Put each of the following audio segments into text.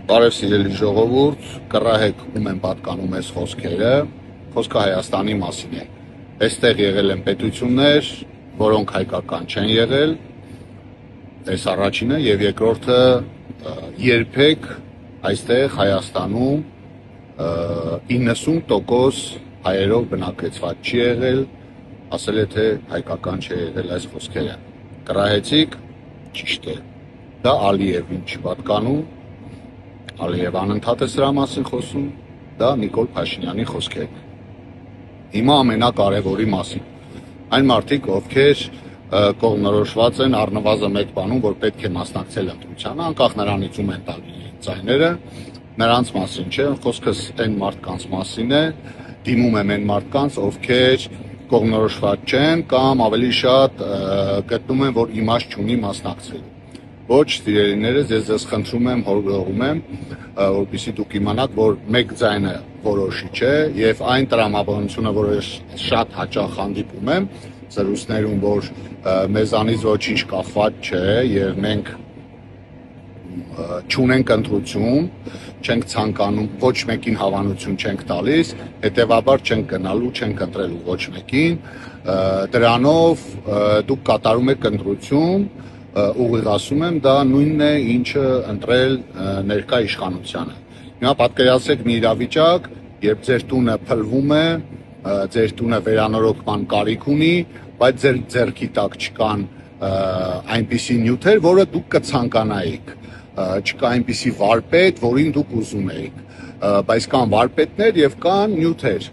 Բարև սիրելի ժողովուրդ, կռահեք ում են պատկանում այս խոսքերը, խոսքը Հայաստանի մասին է։ Այստեղ եղել են պետություններ, որոնք հայկական չեն եղել, այս առաջինը, եւ երկրորդը երբեք այստեղ Հայաստանում 90% հայերով բնակեցված չի եղել, ասել է թե հայկական չի եղել այս խոսքերը։ Կռահեցիք, ճիշտ է։ Դա Ալիևին չի պատկանում, Ալիև անընդհատ է սրա մասին խոսում, դա Նիկոլ Փաշինյանի խոսքերն են։ Հիմա ամենակարևորի մասին։ Այն մարդիկ, ովքեր կողմնորոշված են առնվազն մեկ բանում, որ պետք է մասնակցել ընտրությանը, անկախ նրանից ում են տալի ձայները, նրանց մասին չէ, խոսքս այն մարդկանց մասին է, դիմում եմ այն մարդկանց, ովքեր կողմնորոշված չեն կամ ավելի շատ գտնում են, որ իմաստ չունի մասնակցելու։ Ոչ, սիրելիներս, ես ձեզ խնդրում եմ, հորդորում եմ, որպեսզի դուք իմանաք, որ մեկ ձայնը որոշիչ է, եւ այն տրամաբանությունը, որ ես շատ հաճախ հանդիպում եմ զրույցներում, որ մեզանից ոչինչ կախված չէ եւ մենք չունենք ընտրություն, չենք ցանկանում, ոչ մեկին հավանություն չենք տալիս, հետեւաբար չենք գնալու, չենք ընտրելու ոչ մեկին, դրանով դուք կատարում եք ընտրություն, ուղիղ ասում եմ, դա նույնն է, ինչը ընտրել ներկա իշխանությանը։ Հիմա պատկերացրեք մի իրավիճակ, երբ ձեր տունը փլվում է, ձեր տունը վերանորոգման կարիք ունի, բայց ձեր ձեռքի տակ չկան այնպիսի նյութեր, որը դուք կցանկանայիք, չկա այնպիսի վարպետ, որին դուք ուզում եք, բայց կան վարպետներ եւ կան նյութեր։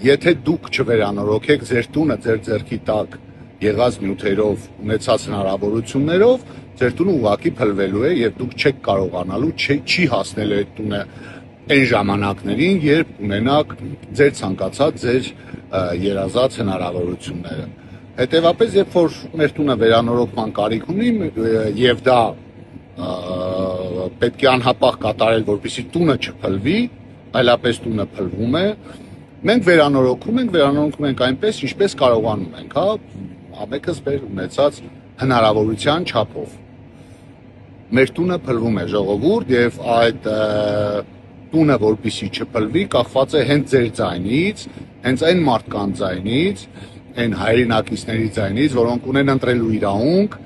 Եթե դուք չվերանորոգեք ձեր տունը ձեր ձեռքի տակ եղած նյութերով, ունեցած հնարավորություններով, ձեր տունը ուղղակի փլվելու է եւ դուք չեք կարողանալու, չի հասնել այդ տունը այն ժամանակներին, երբ ունենաք ձեր ցանկացած, ձեր երազած հնարավորությունները։ Հետևաբար, երբ որ մեր տունը վերանորոգման կարիք ունի եւ դա պետք է անհապաղ կատարել, որպեսզի տունը չփլվի, այլապես տունը փլվում է, մենք վերանորոգում ենք այնպես, ինչպես կարողանում ենք, հա, ամենքս մեր ունեցած հնարավորության չափով։ Մեր տունը փլվում է, ժողովուրդ, եւ այդ տունը, որպեսզի չփլվի, կախված է հենց ձեր ձայնից, հենց այն մարդկանց ձայնից, այն հայրենակիցների ձայնից, որոնք ունեն ընտրելու իրավունք,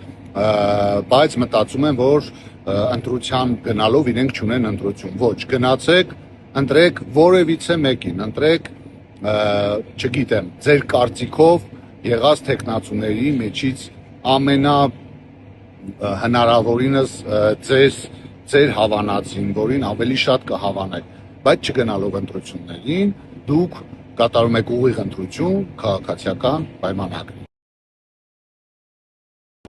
բայց մտածում են, որ ընտրության գնալով իրենք չունեն ընտրություն։ Ոչ, գնացեք, ընտրեք որևիցե մեկին, ընտրեք, չգիտեմ, ձեր կարծիքով եղած տեխնացուների մեջից հնարավորինս ձեր հավանածին, որին ավելի շատ կհավանեք, բայց չգնալով ընտրություններին, դուք կատարում եք ուղիղ ընտրություն քաղաքացիական պայմանագրի։